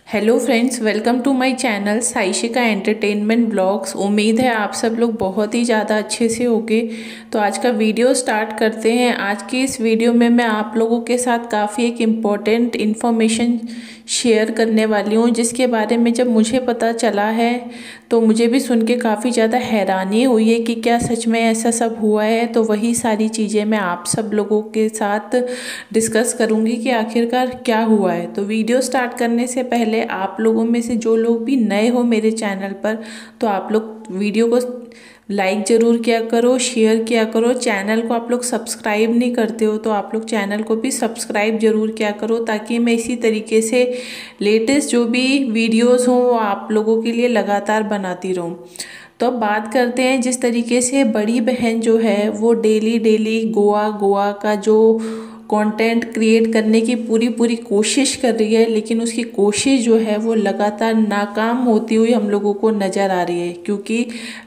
Hello friends, welcome to my channel Saishika entertainment blogs. उम्मीद है आप सब लोग बहुत ही ज़्यादा अच्छे से होंगे। तो आज का वीडियो स्टार्ट करते हैं। आज की इस वीडियो में मैं आप लोगों के साथ काफ़ी एक इम्पॉर्टेंट इन्फॉर्मेशन शेयर करने वाली हूँ, जिसके बारे में जब मुझे पता चला है तो मुझे भी सुन के काफ़ी ज़्यादा हैरानी हुई है कि क्या सच में ऐसा सब हुआ है। तो वही सारी चीज़ें मैं आप सब लोगों के साथ डिस्कस करूँगी कि आखिरकार क्या हुआ है। तो वीडियो स्टार्ट करने से पहले आप लोगों में से जो लोग भी नए हो मेरे चैनल पर, तो आप लोग वीडियो को लाइक ज़रूर किया करो, शेयर किया करो। चैनल को आप लोग सब्सक्राइब नहीं करते हो तो आप लोग चैनल को भी सब्सक्राइब ज़रूर किया करो, ताकि मैं इसी तरीके से लेटेस्ट जो भी वीडियोस हों वो आप लोगों के लिए लगातार बनाती रहूँ। तो अब बात करते हैं, जिस तरीके से बड़ी बहन जो है वो डेली डेली गोवा गोवा का जो कंटेंट क्रिएट करने की पूरी पूरी कोशिश कर रही है, लेकिन उसकी कोशिश जो है वो लगातार नाकाम होती हुई हम लोगों को नज़र आ रही है। क्योंकि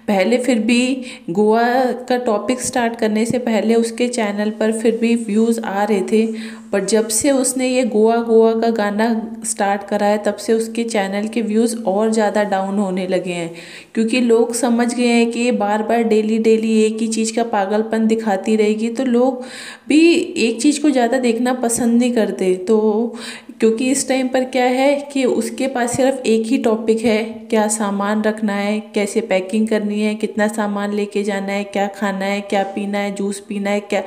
पहले फिर भी गोवा का टॉपिक स्टार्ट करने से पहले उसके चैनल पर फिर भी व्यूज़ आ रहे थे, पर जब से उसने ये गोवा गोवा का गाना स्टार्ट करा है तब से उसके चैनल के व्यूज़ और ज़्यादा डाउन होने लगे हैं। क्योंकि लोग समझ गए हैं कि ये बार बार डेली डेली एक ही चीज़ का पागलपन दिखाती रहेगी, तो लोग भी एक चीज़ को ज़्यादा देखना पसंद नहीं करते। तो क्योंकि इस टाइम पर क्या है कि उसके पास सिर्फ एक ही टॉपिक है, क्या सामान रखना है, कैसे पैकिंग करनी है, कितना सामान लेके जाना है, क्या खाना है, क्या पीना है, जूस पीना है, क्या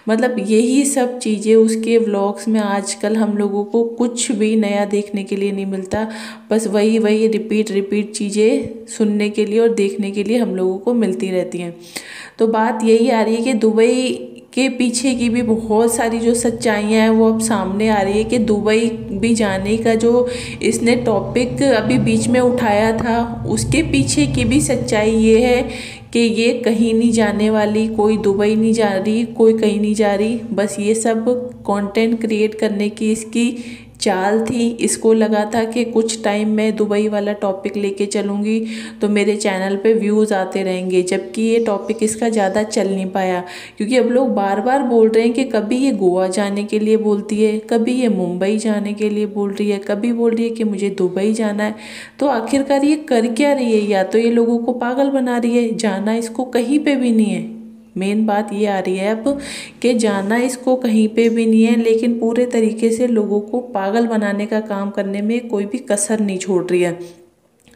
मतलब यही सब चीज़ें उसके व्लॉग्स में आजकल हम लोगों को कुछ भी नया देखने के लिए नहीं मिलता। बस वही वही रिपीट रिपीट चीज़ें सुनने के लिए और देखने के लिए हम लोगों को मिलती रहती हैं। तो बात यही आ रही है कि दुबई के पीछे की भी बहुत सारी जो सच्चाइयाँ हैं वो अब सामने आ रही है कि दुबई भी जाने का जो इसने टॉपिक अभी बीच में उठाया था, उसके पीछे की भी सच्चाई ये है कि ये कहीं नहीं जाने वाली, कोई दुबई नहीं जा रही, कोई कहीं नहीं जा रही। बस ये सब कंटेंट क्रिएट करने की इसकी चाल थी। इसको लगा था कि कुछ टाइम में दुबई वाला टॉपिक लेके चलूँगी तो मेरे चैनल पे व्यूज़ आते रहेंगे, जबकि ये टॉपिक इसका ज़्यादा चल नहीं पाया। क्योंकि अब लोग बार बार बोल रहे हैं कि कभी ये गोवा जाने के लिए बोलती है, कभी ये मुंबई जाने के लिए बोल रही है, कभी बोल रही है कि मुझे दुबई जाना है। तो आखिरकार ये कर क्या रही है? या तो ये लोगों को पागल बना रही है, जाना इसको कहीं पे भी नहीं है। मेन बात ये आ रही है अब कि जाना इसको कहीं पे भी नहीं है, लेकिन पूरे तरीके से लोगों को पागल बनाने का काम करने में कोई भी कसर नहीं छोड़ रही है।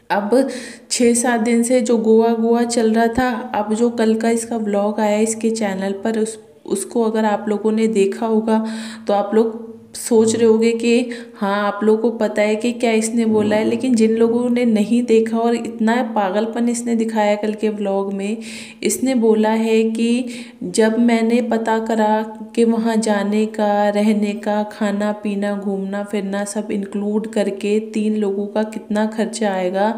अब 6-7 दिन से जो गोवा गोवा चल रहा था, अब जो कल का इसका व्लॉग आया इसके चैनल पर, उसको अगर आप लोगों ने देखा होगा तो आप लोग सोच रहे होगे कि हाँ, आप लोगों को पता है कि क्या इसने बोला है। लेकिन जिन लोगों ने नहीं देखा और इतना पागलपन इसने दिखाया कल के व्लॉग में, इसने बोला है कि जब मैंने पता करा कि वहाँ जाने का, रहने का, खाना पीना, घूमना फिरना सब इंक्लूड करके 3 लोगों का कितना खर्चा आएगा,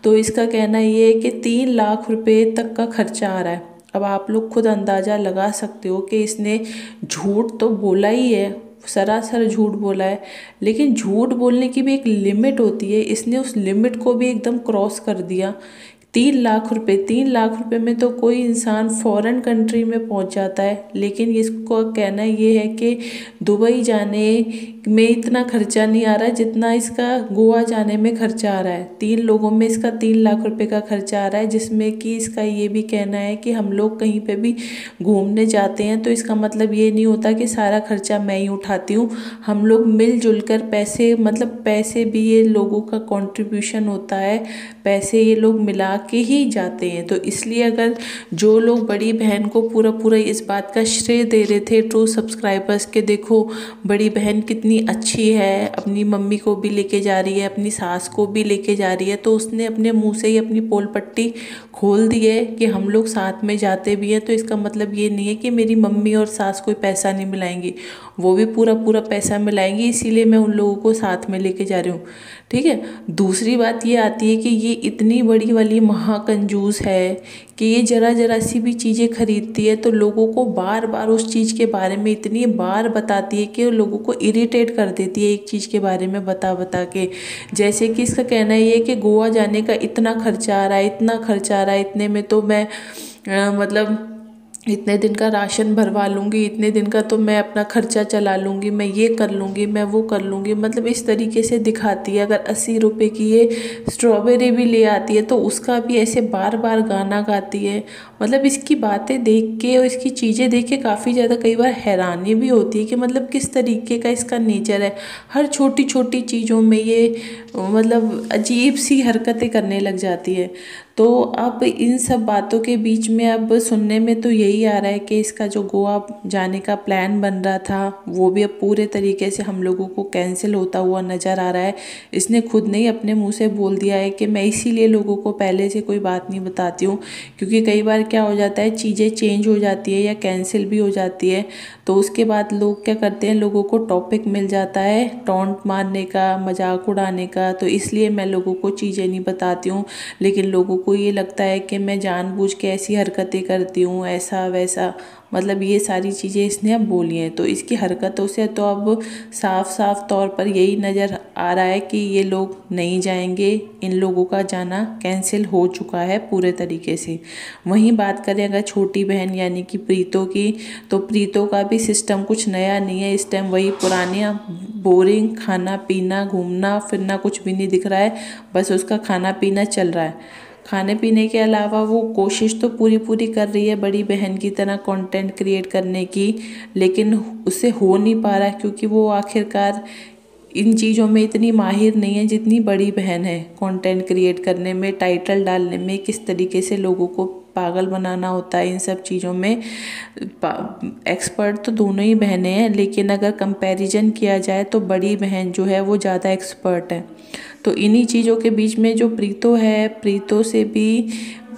तो इसका कहना ये है कि 3 लाख रुपए तक का खर्चा आ रहा है। अब आप लोग खुद अंदाज़ा लगा सकते हो कि इसने झूठ तो बोला ही है, सरासर झूठ बोला है। लेकिन झूठ बोलने की भी एक लिमिट होती है, इसने उस लिमिट को भी एकदम क्रॉस कर दिया। 3 लाख रुपए, 3 लाख रुपए में तो कोई इंसान फॉरेन कंट्री में पहुंच जाता है। लेकिन इसको कहना ये है कि दुबई जाने में इतना खर्चा नहीं आ रहा है जितना इसका गोवा जाने में खर्चा आ रहा है। 3 लोगों में इसका 3 लाख रुपए का खर्चा आ रहा है, जिसमें कि इसका ये भी कहना है कि हम लोग कहीं पे भी घूमने जाते हैं तो इसका मतलब ये नहीं होता कि सारा खर्चा मैं ही उठाती हूँ। हम लोग मिलजुल कर पैसे, मतलब पैसे भी ये लोगों का कंट्रीब्यूशन होता है, पैसे ये लोग मिला के ही जाते हैं। तो इसलिए अगर जो लोग बड़ी बहन को पूरा पूरा इस बात का श्रेय दे रहे थे ट्रू सब्सक्राइबर्स के, देखो बड़ी बहन कितनी अच्छी है, अपनी मम्मी को भी लेके जा रही है, अपनी सास को भी लेके जा रही है, तो उसने अपने मुंह से ही अपनी पोल पट्टी खोल दी है कि हम लोग साथ में जाते भी हैं। तो इसका मतलब ये नहीं है कि मेरी मम्मी और सास कोई पैसा नहीं मिलाएंगी, वो भी पूरा पूरा पैसा मिलाएंगी, इसीलिए मैं उन लोगों को साथ में लेके जा रही हूँ। ठीक है। दूसरी बात ये आती है कि ये इतनी बड़ी वाली महाकंजूस है कि ये जरा जरा सी भी चीज़ें खरीदती है तो लोगों को बार बार उस चीज़ के बारे में इतनी बार बताती है कि लोगों को इरिटेट कर देती है एक चीज़ के बारे में बता बता के। जैसे कि इसका कहना ये है कि गोवा जाने का इतना खर्चा आ रहा है, इतना खर्चा आ रहा है, इतने में तो मैं मतलब इतने दिन का राशन भरवा लूँगी, इतने दिन का तो मैं अपना खर्चा चला लूँगी, मैं ये कर लूँगी, मैं वो कर लूँगी, मतलब इस तरीके से दिखाती है। अगर 80 रुपए की ये स्ट्रॉबेरी भी ले आती है तो उसका भी ऐसे बार बार गाना गाती है। मतलब इसकी बातें देख के और इसकी चीज़ें देख के काफ़ी ज़्यादा कई बार हैरानी भी होती है कि मतलब किस तरीके का इसका नेचर है। हर छोटी छोटी चीज़ों में ये मतलब अजीब सी हरकतें करने लग जाती है। तो अब इन सब बातों के बीच में अब सुनने में तो यही आ रहा है कि इसका जो गोवा जाने का प्लान बन रहा था वो भी अब पूरे तरीके से हम लोगों को कैंसिल होता हुआ नज़र आ रहा है। इसने खुद ने ही अपने मुंह से बोल दिया है कि मैं इसीलिए लोगों को पहले से कोई बात नहीं बताती हूँ, क्योंकि कई बार क्या हो जाता है, चीज़ें चेंज हो जाती है या कैंसिल भी हो जाती है तो उसके बाद लोग क्या करते हैं, लोगों को टॉपिक मिल जाता है टॉन्ट मारने का, मजाक उड़ाने का। तो इसलिए मैं लोगों को चीज़ें नहीं बताती हूँ, लेकिन लोगों को ये लगता है कि मैं जानबूझ के ऐसी हरकतें करती हूँ, ऐसा वैसा, मतलब ये सारी चीज़ें इसने अब बोली हैं। तो इसकी हरकतों से तो अब साफ साफ तौर पर यही नज़र आ रहा है कि ये लोग नहीं जाएंगे, इन लोगों का जाना कैंसिल हो चुका है पूरे तरीके से। वहीं बात करें अगर छोटी बहन यानी कि प्रीतो की, तो प्रीतो का भी सिस्टम कुछ नया नहीं है। इस टाइम वही पुरानी बोरिंग खाना पीना घूमना फिरना कुछ भी नहीं दिख रहा है, बस उसका खाना पीना चल रहा है। खाने पीने के अलावा वो कोशिश तो पूरी पूरी कर रही है बड़ी बहन की तरह कंटेंट क्रिएट करने की, लेकिन उससे हो नहीं पा रहा क्योंकि वो आखिरकार इन चीज़ों में इतनी माहिर नहीं है जितनी बड़ी बहन है। कंटेंट क्रिएट करने में, टाइटल डालने में, किस तरीके से लोगों को पागल बनाना होता है, इन सब चीज़ों में एक्सपर्ट तो दोनों ही बहनें हैं, लेकिन अगर कंपैरिजन किया जाए तो बड़ी बहन जो है वो ज़्यादा एक्सपर्ट है। तो इन्हीं चीज़ों के बीच में जो प्रीतो है, प्रीतो से भी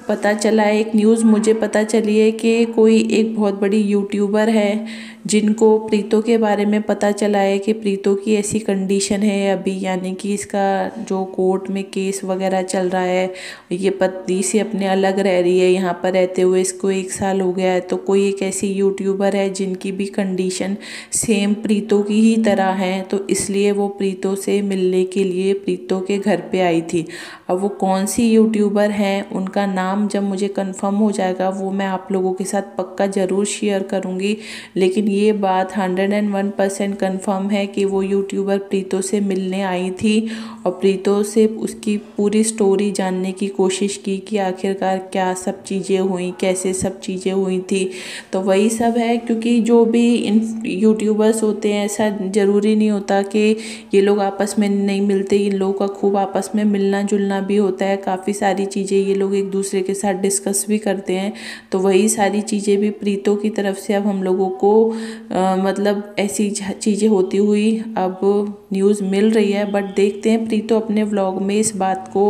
पता चला है, एक न्यूज़ मुझे पता चली है कि कोई एक बहुत बड़ी यूट्यूबर है जिनको प्रीतो के बारे में पता चला है कि प्रीतो की ऐसी कंडीशन है अभी, यानी कि इसका जो कोर्ट में केस वगैरह चल रहा है, ये पति से अपने अलग रह रही है, यहाँ पर रहते हुए इसको 1 साल हो गया है। तो कोई एक ऐसी यूट्यूबर है जिनकी भी कंडीशन सेम प्रीतो की ही तरह है, तो इसलिए वो प्रीतो से मिलने के लिए प्रीतो के घर पे आई थी। अब वो कौन सी यूट्यूबर हैं, उनका नाम जब मुझे कंफर्म हो जाएगा वो मैं आप लोगों के साथ पक्का ज़रूर शेयर करूँगी। लेकिन ये बात 101% कंफर्म है कि वो यूट्यूबर प्रीतो से मिलने आई थी और प्रीतो से उसकी पूरी स्टोरी जानने की कोशिश की कि आखिरकार क्या सब चीज़ें हुई, कैसे सब चीज़ें हुई थी। तो वही सब है, क्योंकि जो भी इन यूट्यूबर्स होते हैं ऐसा ज़रूरी नहीं होता कि ये लोग आपस में नहीं मिलते, इन लोगों का खूब आपस में मिलना जुलना भी होता है। काफ़ी सारी चीज़ें ये लोग एक दूसरे के साथ डिस्कस भी करते हैं। तो वही सारी चीज़ें भी प्रीतो की तरफ से अब हम लोगों को मतलब ऐसी चीज़ें होती हुई अब न्यूज़ मिल रही है। बट देखते हैं प्रीतो अपने व्लॉग में इस बात को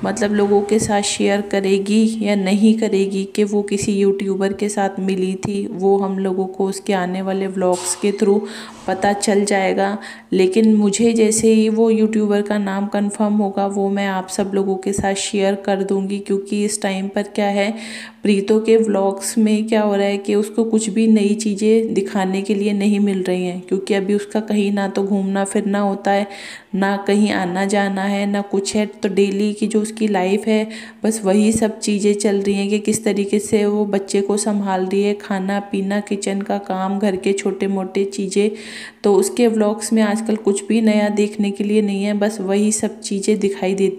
मतलब लोगों के साथ शेयर करेगी या नहीं करेगी कि वो किसी यूट्यूबर के साथ मिली थी। वो हम लोगों को उसके आने वाले व्लॉग्स के थ्रू पता चल जाएगा। लेकिन मुझे जैसे ही वो यूट्यूबर का नाम कंफर्म होगा वो मैं आप सब लोगों के साथ शेयर कर दूंगी, क्योंकि इस टाइम पर क्या है, प्रीतो के व्लॉग्स में क्या हो रहा है कि उसको कुछ भी नई चीज़ें दिखाने के लिए नहीं मिल रही हैं, क्योंकि अभी उसका कहीं ना तो घूमना फिरना होता है, ना कहीं आना जाना है, ना कुछ है। तो डेली की जो उसकी लाइफ है बस वही सब चीज़ें चल रही हैं कि किस तरीके से वो बच्चे को संभाल रही है, खाना पीना, किचन का काम, घर के छोटे मोटे चीज़ें। तो उसके व्लॉग्स में आजकल कुछ भी नया देखने के लिए नहीं है, बस वही सब चीज़ें दिखाई देती